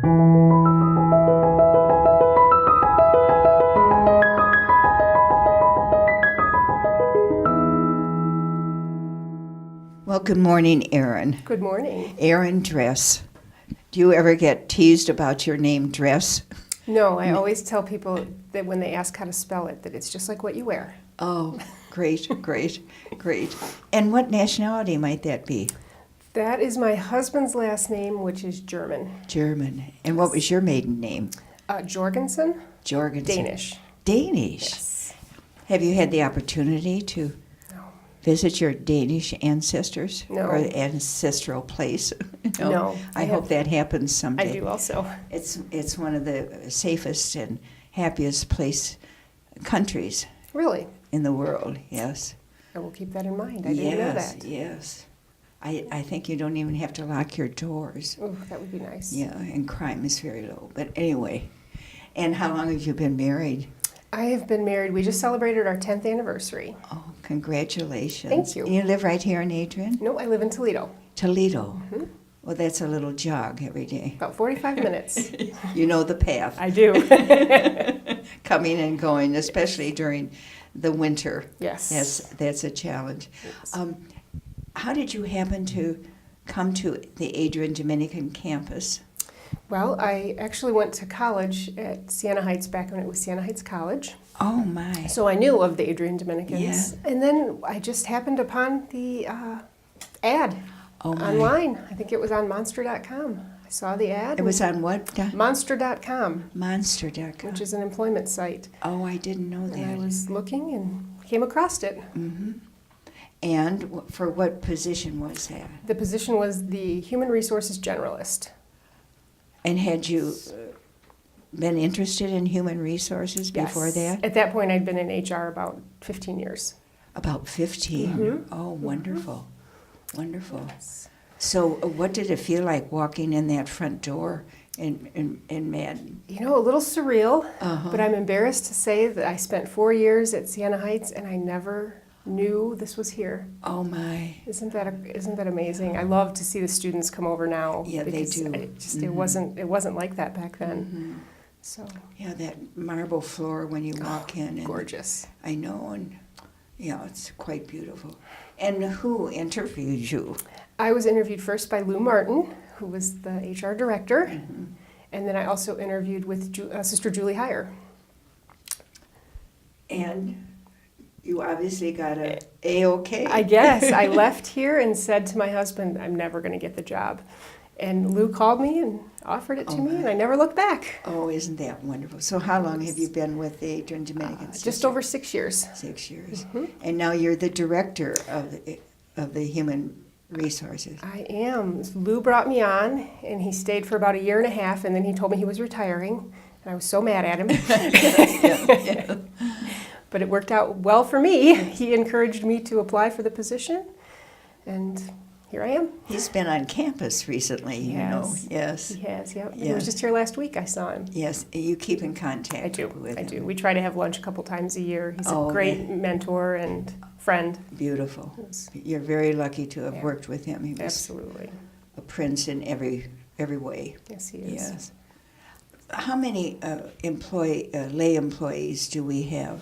Well, good morning, Erin. Good morning. Erin Dress. Do you ever get teased about your name, Dress? No, I always tell people that when they ask how to spell it, that it's just like what you wear. Oh, great, great, great. And what nationality might that be? That is my husband's last name, which is German. German. And what was your maiden name? Jorgensen. Jorgensen. Danish. Danish. Yes. Have you had the opportunity to No. visit your Danish ancestors? No. Or ancestral place? No, I hope that happens someday. I do also. It's one of the safest and happiest countries Really? in the world, yes. I will keep that in mind. I didn't know that. Yes. I think you don't even have to lock your doors. Ooh, that would be nice. Yeah, and crime is very low. But anyway, and how long have you been married? I have been married. We just celebrated our 10th anniversary. Oh, congratulations. Thank you. You live right here in Adrian? No, I live in Toledo. Toledo. Mm-hmm. Well, that's a little jog every day. About 45 minutes. You know the path. I do. Coming and going, especially during the winter. Yes. That's a challenge. Yes. How did you happen to come to the Adrian Dominican campus? Well, I actually went to college at Siena Heights back when it was Siena Heights College. Oh, my. So I knew of the Adrian Dominicans. Yeah. And then I just happened upon the ad Oh, my. online. I think it was on monster.com. I saw the ad. It was on what? monster.com, Monster.com. which is an employment site. Oh, I didn't know that. And I was looking and came across it. Mm-hmm. And for what position was that? The position was the Human Resources Generalist. And had you been interested in human resources before Yes. that? At that point, I'd been in HR about 15 years. About 15. Mhm. Oh, wonderful. Wonderful. So what did it feel like walking in that front door in Madden? You know, a little surreal, Uh-huh. but I'm embarrassed to say that I spent 4 years at Siena Heights and I never knew this was here. Oh, my. Isn't that amazing? I love to see the students come over now. Yeah, they because do. It wasn't like that back then. Mhm. So Yeah, that marble floor when you walk in. And gorgeous. I know, and yeah, it's quite beautiful. And who interviewed you? I was interviewed first by Lou Martin, who was the HR director, Mm-hmm. and then I also interviewed with Sister Julie Heyer. And you obviously got a A-OK. I guess I left here and said to my husband, "I'm never going to get the job." And Lou called me and offered it to me, and I never looked back. Oh, isn't that wonderful? So how long have you been with the Adrian Dominican Sisters? Just over 6 years. 6 years. Mm-hmm. And now you're the director of the Human Resources. I am. Lou brought me on, and he stayed for about a year and a half, and then he told me he was retiring, and I was so mad at him. Yeah. But it worked out well for me. He encouraged me to apply for the position, and here I am. He's been on campus recently, you know. Yes. He has, yep. Yeah. He was just here last week. I saw him. Yes. You keep in contact I do. with I him. do. We try to have lunch a couple times a year. He's Oh, a great okay. mentor and friend. Beautiful. Yes. You're very lucky to have Yeah. worked with him. He was Absolutely. a prince in every way. Yes, he is. Yes. How many lay employees do we have?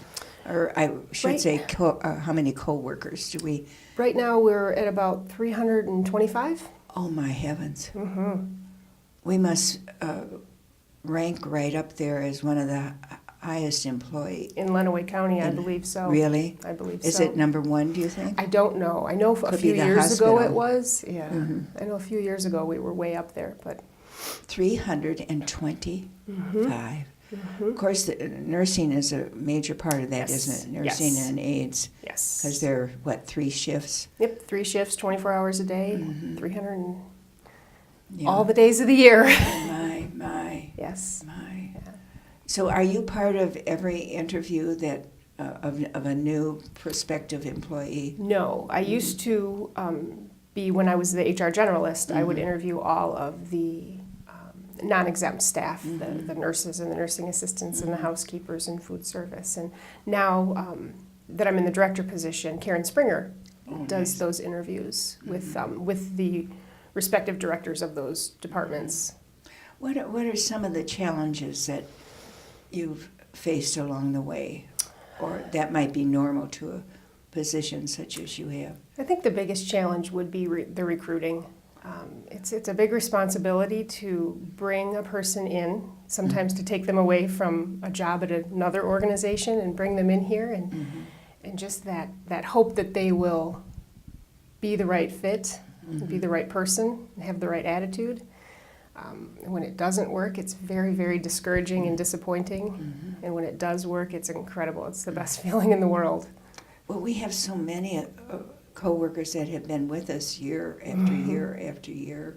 Or I should Right. say, how many co-workers do we? Right now we're at about 325. Oh, my heavens. Mm-hmm. We must rank right up there as one of the highest employee. In Lenawee County, I believe so. Really? I believe Is so. it number one, do you think? I don't know. I know a Could be few the years ago hospital. it was. Yeah. Mhm. I know a few years ago we were way up there, but 325. Of course, nursing is a major part of that, Yes. isn't it? Nursing Yes. and aides. yes. Because they're, 3 shifts? Yep, 3 shifts, 24 hours a day, Mhm. 300 and Yeah. all the days of the year. My. Yes. My. Yeah. So are you part of every interview that of a new prospective employee? No, I used to be, when I was the HR generalist, I would Mhm. interview all of the non-exempt staff, Mhm. the nurses and the nursing assistants and the Mhm. housekeepers and food service. And now that I'm in the director position, Karen Springer Oh, does nice. those interviews Mhm. with the respective directors of those departments. What are some of the challenges that you've faced along the way, or that might be normal to a position such as you have? I think the biggest challenge would be the recruiting. It's a big responsibility to bring a person in, sometimes to take them away from a job at another organization and bring them in here, and just that hope that they will be the right fit, be the right person, and have the right attitude. And when it doesn't work, it's very, very discouraging and disappointing. And when it does work, it's incredible. It's the best feeling in the world. Well, we have so many co-workers that have been with us year after year after year.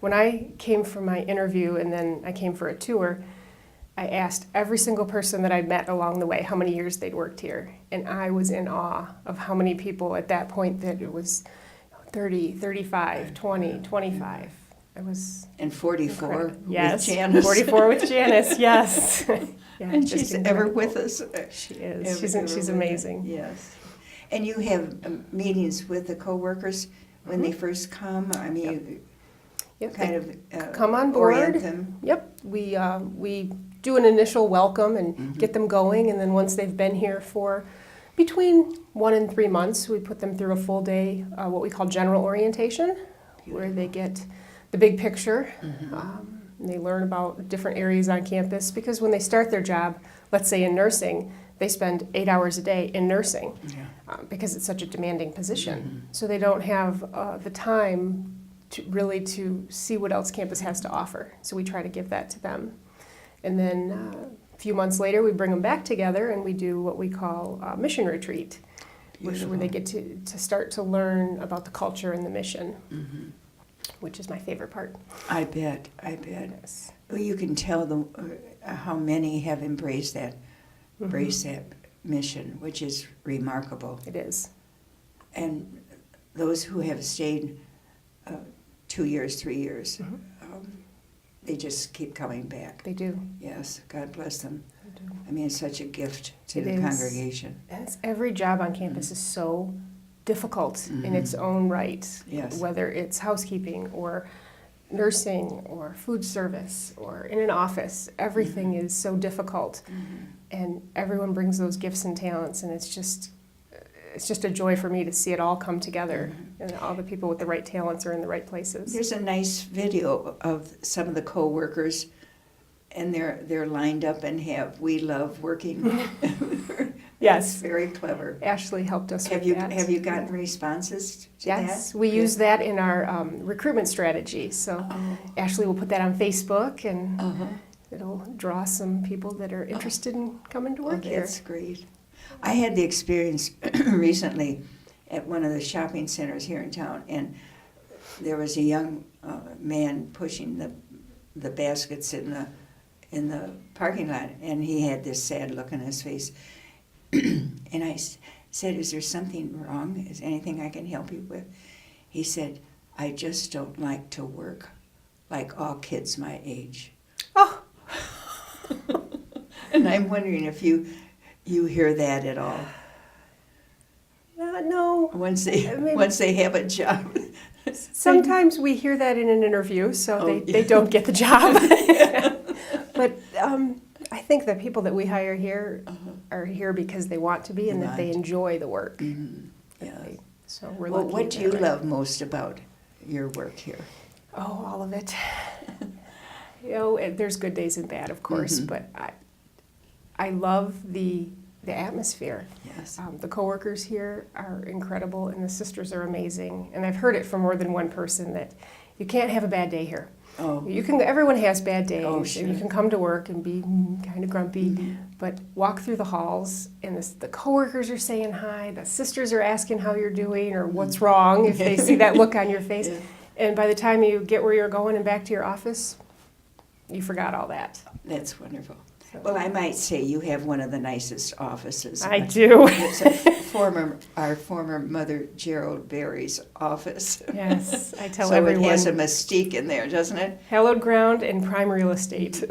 When I came for my interview and then I came for a tour, I asked every single person that I'd met along the way how many years they'd worked here. And I was in awe of how many people at that point that it was 30, 35, 20, 25. It was And 44 yes, with Janice. 44 with Janice, yes. Yeah, And just she's ever incredible. with us. She is. Ever She's with amazing. us. Yes. And you have meetings with the co-workers when they first come? I mean, Yep. kind they of come on orient board. them? Yep. We do an initial welcome and get them going, and then once they've been here for between 1 and 3 months, we put them through a full day, what we call general orientation, where they get the big picture. And they learn about different areas on campus, because when they start their job, let's say in nursing, they spend 8 hours a day in nursing because it's such a demanding position. So they don't have the time to see what else campus has to offer. So we try to give that to them. And then a few months later, we bring them back together and we do what we call a mission retreat, where they get to start to learn about the culture and the mission, which is my favorite part. I bet. Yes. Well, you can tell how many have embraced that mission, which is remarkable. It is. And those who have stayed 2 years, 3 years, they just keep coming back. They do. Yes, God bless them. They do. I mean, it's such a gift to It the is. congregation. And every job on campus is so difficult in its own right. Yes. Whether it's housekeeping or nursing or food service or in an office, everything is so difficult. And everyone brings those gifts and talents, and it's just a joy for me to see it all come together, and all the people with the right talents are in the right places. There's a nice video of some of the co-workers, and they're lined up and have "We love working." Yes. It's very clever. Ashley helped us Have with you that. gotten responses to Yes, that? we use that in our recruitment strategy. So Ashley will put that on Facebook, and it'll draw some people that are interested in coming to work here. That's great. I had the experience recently at one of the shopping centers here in town, and there was a young man pushing the baskets in the parking lot, and he had this sad look on his face. And I said, "Is there something wrong? Is anything I can help you with?" He said, "I just don't like to work like all kids my age." Oh, And I'm wondering if you hear that at all. no. Once they I mean- once they have a job. Sometimes we hear that in an interview, so Oh, they don't get the job. But I think the people that we hire here are here because they want to be and that they enjoy the work. Yeah. So we're Well, lucky what in do that you way. love most about your work here? Oh, all of it. There's good days and bad, of course, but I love the atmosphere. Yes. The coworkers here are incredible, and the sisters are amazing. And I've heard it from more than one person that you can't have a bad day here. Oh. Everyone has bad days, Oh, and you sure. can come to work and be kind of grumpy, but walk through the halls, and the coworkers are saying hi, the sisters are asking how you're doing or what's wrong if they see that look on your face. Yeah. And by the time you get where you're going and back to your office, you forgot all that. That's wonderful. So- Well, I might say you have one of the nicest offices. I do. It's our former mother Gerald Berry's office. Yes, I tell So everyone. it has a mystique in there, doesn't it? Hallowed ground and prime real estate.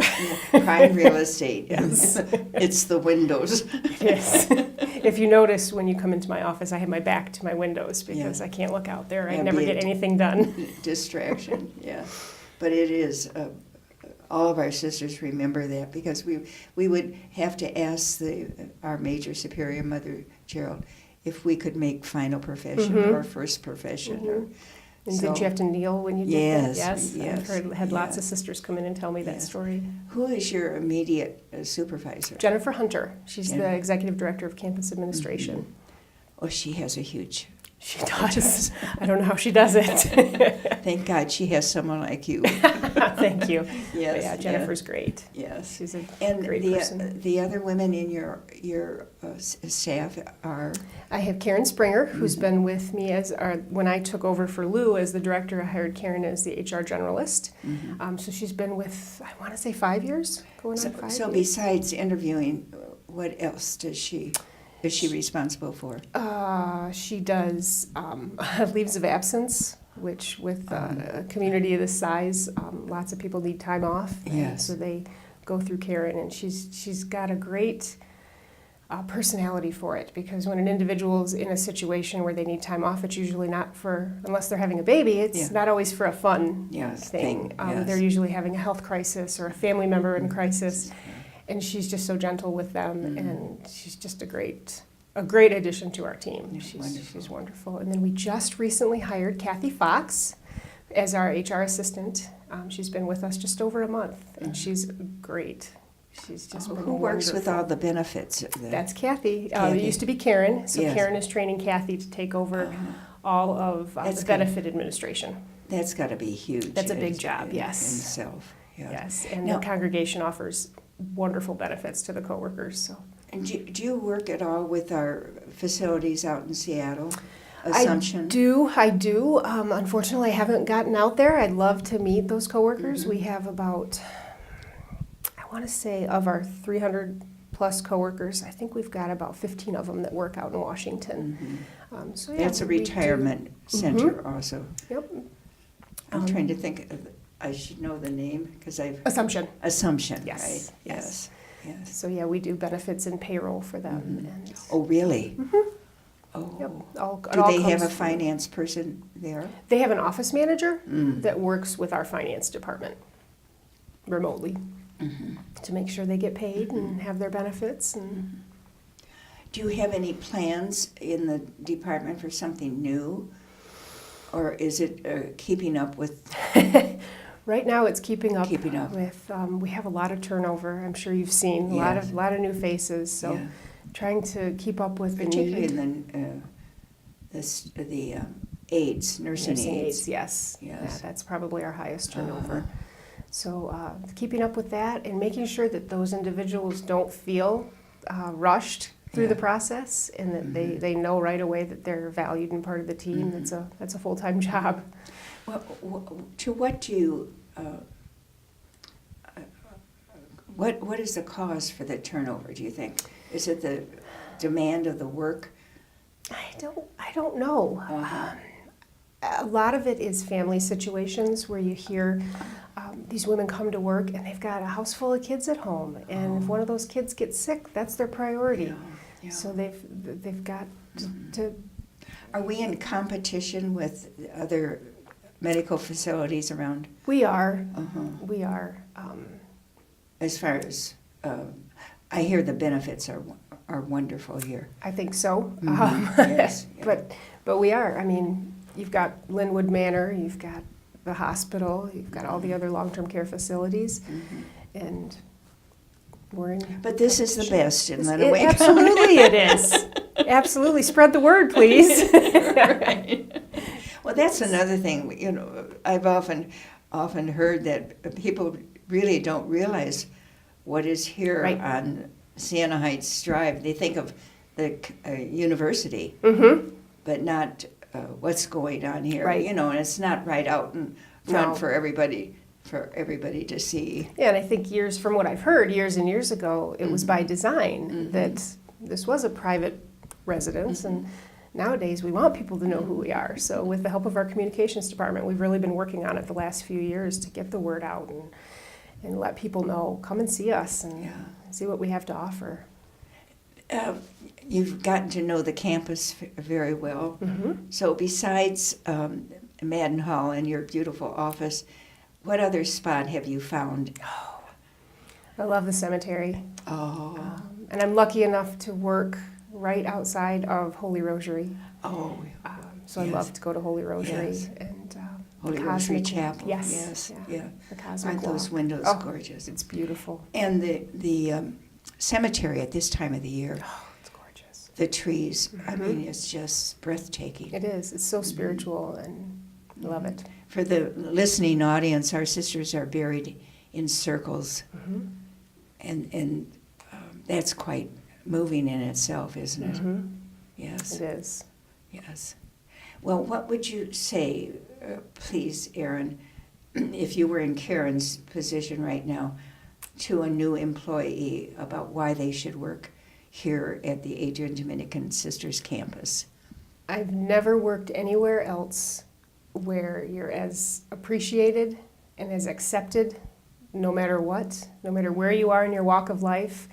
Prime real estate. Yes. It's the windows. Yes. If you notice when you come into my office, I have my back to my windows because Yeah. I can't look out there. I Yeah, never be get it- anything done. Distraction, yeah. But it is all of our sisters remember that, because we would have to ask our major superior, Mother Gerald, if we could make final profession or first profession. Or, And did you have to kneel when you did yes, that? Yes. I've had lots of yes. sisters come in and tell me that story. Who is your immediate supervisor? Jennifer Hunter. She's Jennifer. the executive director of campus administration. Oh, she has a huge... She does. I don't know how she does it. Thank God she has someone like you. Thank you. Yes. But yeah, Jennifer's great. Yes. She's a And great person. the other women in your staff are... I have Karen Springer, who's been with me when I took over for Lou as the director. I hired Karen as the HR generalist. So she's been with, I want to say 5 years, going on 5 years. So besides interviewing, what else is she responsible for? She does leaves of absence, which with a community of this size, lots of people need time off. Yes. So they go through Karen, and she's got a great personality for it, because when an individual's in a situation where they need time off, it's usually not unless they're having a baby, it's not always for a fun thing. Yes. They're usually having a health crisis or a family member in crisis. And she's just so gentle with them, and she's just a great addition to our team. She's wonderful. And then we just recently hired Kathy Fox as our HR assistant. She's been with us just over a month, and she's great. She's just been who works with wonderful. all the benefits? That's Kathy. Kathy. It used to be Karen, so Yes. Karen is training Kathy to take over all of the benefit administration. That's got to be huge. That's a big job, yes. In itself. Yeah. Yes, and Now, the congregation offers wonderful benefits to the coworkers. So. and do you work at all with our facilities out in Seattle? Assumption? I do. Unfortunately, I haven't gotten out there. I'd love to meet those coworkers. We have about, I want to say, of our 300 plus coworkers, I think we've got about 15 of them that work out in Washington. So yeah, That's a we retirement center also. Yep. I'm trying to think of, I should know the name because Assumption. Assumption, Yes, right? yes. Yes. So yeah, we do benefits and payroll for them. And Oh, really? Oh. yep, Do they have a finance person there? They have an office manager that works with our finance department remotely to make sure they get paid and have their benefits. And Do you have any plans in the department for something new? Or is it keeping up with... right now, it's keeping up. Keeping up. With. We have a lot of turnover. I'm sure you've seen a Yes. lot of new faces. So, Yeah. trying to keep up with the Particularly need. in the aides, nursing aides. Yes. Yes. Yeah, that's probably our highest turnover. So, keeping up with that and making sure that those individuals don't feel rushed through the process, and that they know right away that they're valued and part of the team. That's a full-time job. Well, to what do you... What is the cause for the turnover, do you think? Is it the demand of the work? I don't know. A lot of it is family situations where you hear these women come to work and they've got a house full of kids at home, and if one of those kids gets sick, that's their priority. Yeah. So they've got to. Are we in competition with other medical facilities around? We are. Uh-huh. We are. As far as I hear, the benefits are wonderful here. I think so. Yes. Yeah. But we are. I mean, you've got Linwood Manor, you've got the hospital, you've got all the other long-term care facilities, and we're in. But this is the best in It- Lenawee County. Absolutely, it is. Absolutely, spread the word, please. Right. Well, that's another thing. You know, I've often heard that people really don't realize what is here Right. on Siena Heights Drive. They think of the university, but not what's going on here. Right. You know, and it's not right out in front No. for everybody to see. Yeah, and I think from what I've heard, years and years ago, it was by design that this was a private residence, and nowadays we want people to know who we are. So with the help of our communications department, we've really been working on it the last few years to get the word out and let people know, come and see us and see what we have to offer. You've gotten to know the campus very well. So besides Madden Hall and your beautiful office, What other spot have you found? I love the cemetery. Oh, And I'm lucky enough to work right outside of Holy Rosary. oh, So I Yes. love to go to Holy Rosary Yes. and Holy the Rosary Cosmic- Chapel. Yes, Yes, yeah. the Cosmic Aren't those Walk. windows Oh, gorgeous? It's beautiful. And the cemetery at this time of the year, Oh, it's gorgeous. the trees, I mean, it's just breathtaking. It is. It's so spiritual, and I love it. For the listening audience, our sisters are buried in circles, and that's quite moving in itself, isn't it? Yes, It is. yes. Well, what would you say, please, Erin, if you were in Karen's position right now, to a new employee about why they should work here at the Adrian Dominican Sisters campus? I've never worked anywhere else where you're as appreciated and as accepted no matter what, no matter where you are in your walk of life.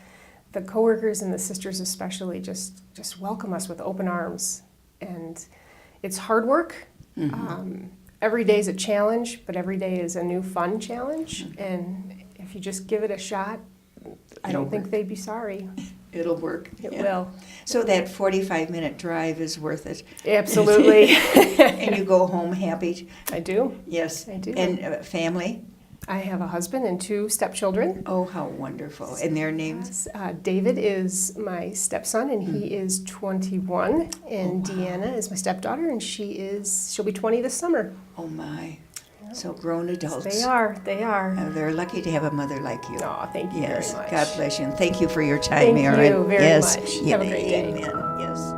The coworkers and the sisters especially just welcome us with open arms. And it's hard work. Every day is a challenge, but every day is a new fun challenge. And if you just give it a shot, I It'll don't think work. they'd be sorry. It'll work. It Yeah. will. So that 45-minute drive is worth it. Absolutely. And you go home happy. I do. Yes. I do. And family? I have a husband and 2 stepchildren. Oh, how wonderful. And their names? Yes, David is my stepson, and he is 21. And Oh, wow. Deanna is my stepdaughter, and she'll be 20 this summer. Oh, my. So grown adults. They are. They're lucky to have a mother like you. Oh, thank you Yes. very much. God bless you. And thank you for your time, Thank Erin. you very Yes. much. Yeah, Have a great day. amen. Yes.